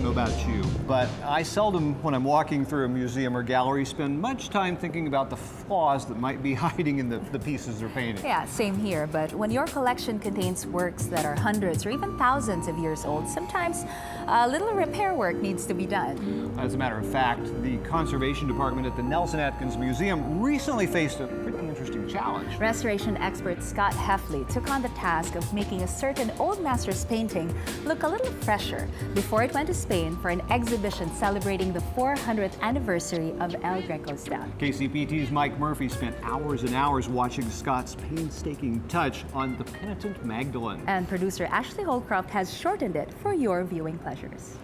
don't know about you, but I seldom, when I'm walking through a museum or gallery, spend much time thinking about the flaws that might be hiding in the pieces they're painting. Yeah, same here. But when your collection contains works that are hundreds or even thousands of years old, sometimes a little repair work needs to be done. As a matter of fact, the conservation department at the Nelson Atkins Museum recently faced a pretty interesting challenge. Restoration expert Scott Heffley took on the task of making a certain old master's painting look a little fresher before it went to Spain for an exhibition celebrating the 400th anniversary of El Greco's death. KCPT's Mike Murphy spent hours and hours watching Scott's painstaking touch on The Penitent Magdalene. And producer Ashley Holcroft has shortened it for your viewing pleasures.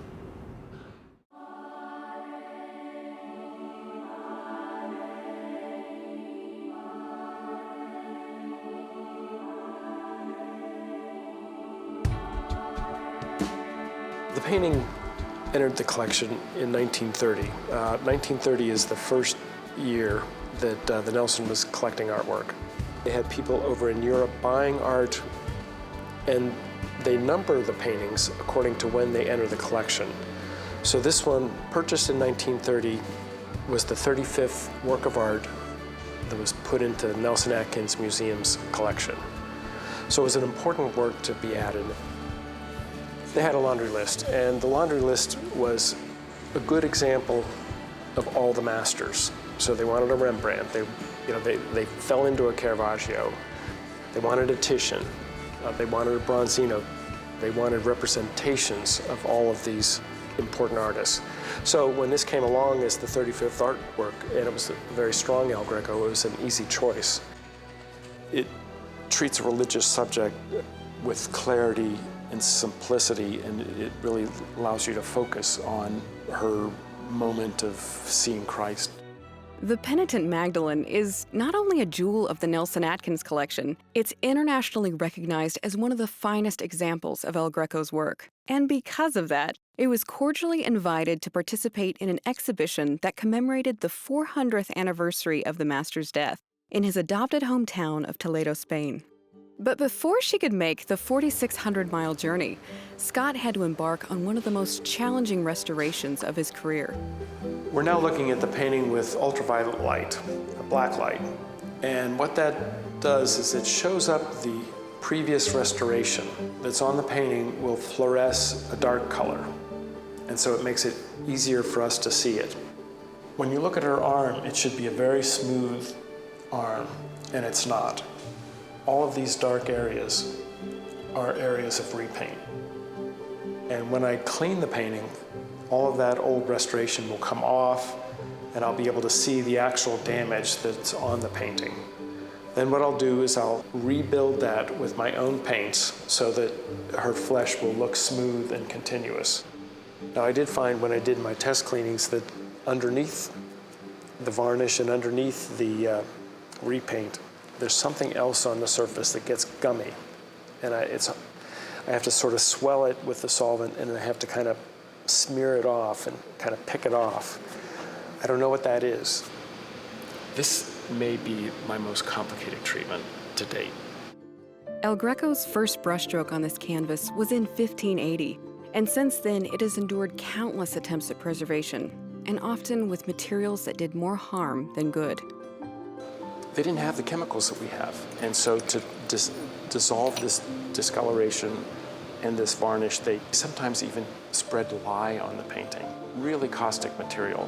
The painting entered the collection in 1930. 1930 is the first year that the Nelson was collecting artwork. They had people over in Europe buying art, and they number the paintings according to when they enter the collection. So this one, purchased in 1930, was the 35th work of art that was put into Nelson Atkins Museum's collection. So it was an important work to be added. They had a laundry list, and the laundry list was a good example of all the masters. So they wanted a Rembrandt, they fell into a Caravaggio, they wanted a Titian, they wanted a Bronzino, they wanted representations of all of these important artists. So when this came along as the 35th artwork, and it was a very strong El Greco, it was an easy choice. It treats a religious subject with clarity and simplicity, and it really allows you to focus on her moment of seeing Christ. The Penitent Magdalene is not only a jewel of the Nelson Atkins collection, it's internationally recognized as one of the finest examples of El Greco's work. And because of that, it was cordially invited to participate in an exhibition that commemorated the 400th anniversary of the master's death in his adopted hometown of Toledo, Spain. But before she could make the 4,600-mile journey, Scott had to embark on one of the most challenging restorations of his career. We're now looking at the painting with ultraviolet light, a black light. And what that does is it shows up the previous restoration that's on the painting will fluoresce a dark color. And so it makes it easier for us to see it. When you look at her arm, it should be a very smooth arm, and it's not. All of these dark areas are areas of repaint. And when I clean the painting, all of that old restoration will come off, and I'll be able to see the actual damage that's on the painting. Then what I'll do is I'll rebuild that with my own paints so that her flesh will look smooth and continuous. Now, I did find when I did my test cleanings that underneath the varnish and underneath the repaint, there's something else on the surface that gets gummy. And I have to sort of swell it with the solvent, and I have to kind of smear it off and kind of pick it off. I don't know what that is. This may be my most complicated treatment to date. El Greco's first brushstroke on this canvas was in 1580, and since then it has endured countless attempts at preservation, and often with materials that did more harm than good. They didn't have the chemicals that we have, and so to dissolve this discoloration and this varnish, they sometimes even spread lye on the painting, really caustic material,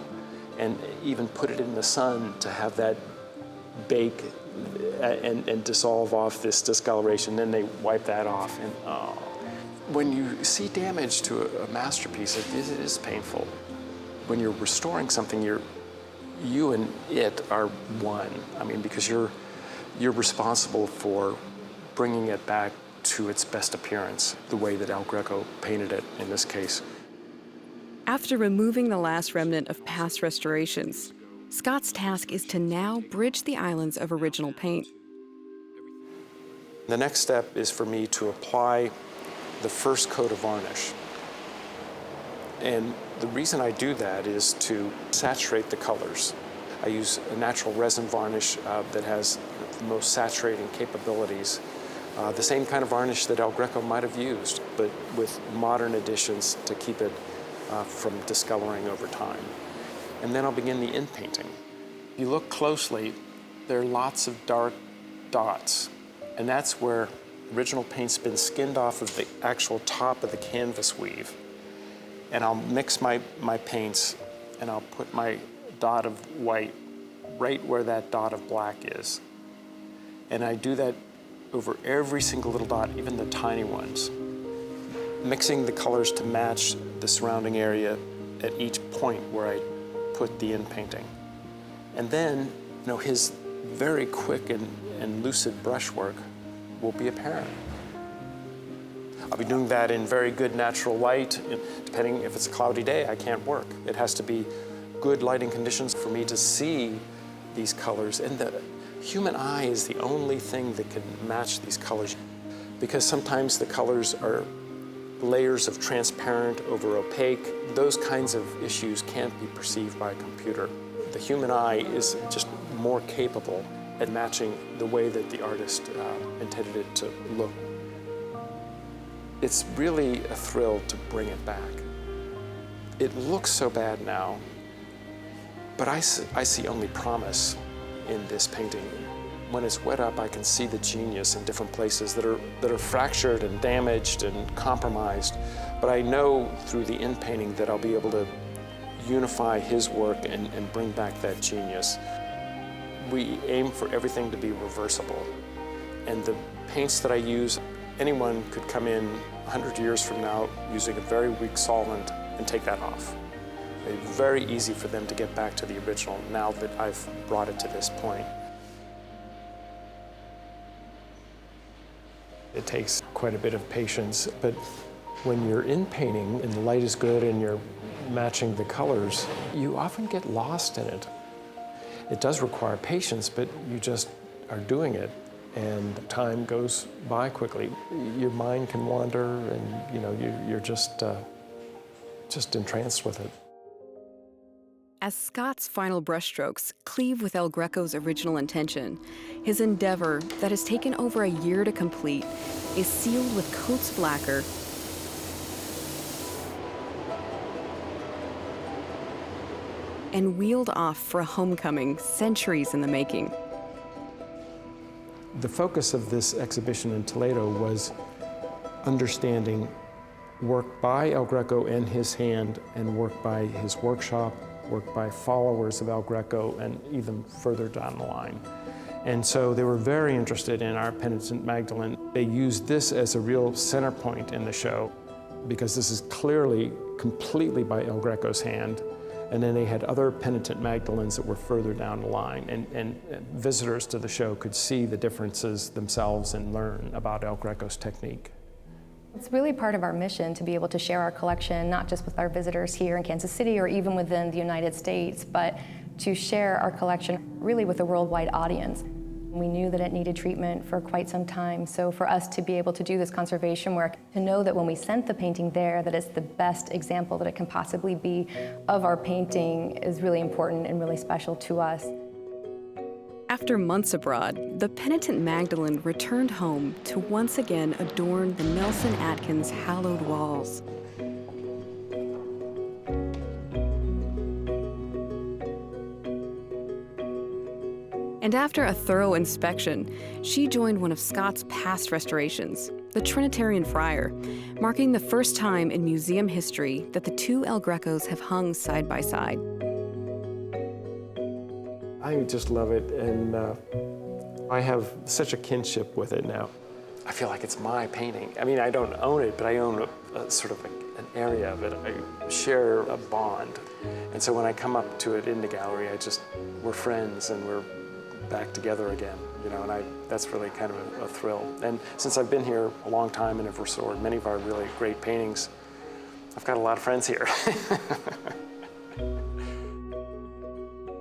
and even put it in the sun to have that bake and dissolve off this discoloration. Then they wipe that off. And when you see damage to a masterpiece, it is painful. When you're restoring something, you and it are one. I mean, because you're responsible for bringing it back to its best appearance, the way that El Greco painted it in this case. After removing the last remnant of past restorations, Scott's task is to now bridge the islands of original paint. The next step is for me to apply the first coat of varnish. And the reason I do that is to saturate the colors. I use a natural resin varnish that has the most saturating capabilities. The same kind of varnish that El Greco might have used, but with modern additions to keep it from discoloring over time. And then I'll begin the inpainting. If you look closely, there are lots of dark dots, and that's where original paint's been skinned off of the actual top of the canvas weave. And I'll mix my paints, and I'll put my dot of white right where that dot of black is. And I do that over every single little dot, even the tiny ones, mixing the colors to match the surrounding area at each point where I put the inpainting. And then, his very quick and lucid brushwork will be apparent. I'll be doing that in very good natural light. Depending if it's a cloudy day, I can't work. It has to be good lighting conditions for me to see these colors. And the human eye is the only thing that can match these colors, because sometimes the colors are layers of transparent over opaque. Those kinds of issues can't be perceived by a computer. The human eye is just more capable at matching the way that the artist intended it to look. It's really a thrill to bring it back. It looks so bad now, but I see only promise in this painting. When it's wet up, I can see the genius in different places that are fractured and damaged and compromised. But I know through the inpainting that I'll be able to unify his work and bring back that genius. We aim for everything to be reversible. And the paints that I use, anyone could come in 100 years from now using a very weak solvent and take that off. It's very easy for them to get back to the original now that I've brought it to this point. It takes quite a bit of patience, but when you're in painting and the light is good and you're matching the colors, you often get lost in it. It does require patience, but you just are doing it, and time goes by quickly. Your mind can wander, and you're just entranced with it. As Scott's final brushstrokes cleave with El Greco's original intention, his endeavor that has taken over a year to complete is sealed with coats of lacquer and wheeled off for a homecoming centuries in the making. The focus of this exhibition in Toledo was understanding work by El Greco and his hand, and work by his workshop, work by followers of El Greco, and even further down the line. And so they were very interested in our Penitent Magdalene. They used this as a real center point in the show, because this is clearly completely by El Greco's hand. And then they had other Penitent Magdalenes that were further down the line, and visitors to the show could see the differences themselves and learn about El Greco's technique. It's really part of our mission to be able to share our collection, not just with our visitors here in Kansas City or even within the United States, but to share our collection really with a worldwide audience. We knew that it needed treatment for quite some time, so for us to be able to do this conservation work, to know that when we sent the painting there, that it's the best example that it can possibly be of our painting is really important and really special to us. After months abroad, the Penitent Magdalene returned home to once again adorn the Nelson Atkins hallowed walls. And after a thorough inspection, she joined one of Scott's past restorations, the Trinitarian Friar, marking the first time in museum history that the two El Grecos have hung side by side. I just love it, and I have such a kinship with it now. I feel like it's my painting. I mean, I don't own it, but I own a sort of an area of it. I share a bond. And so when I come up to it in the gallery, we're friends and we're back together again, and that's really kind of a thrill. And since I've been here a long time and have restored many of our really great paintings, I've got a lot of friends here.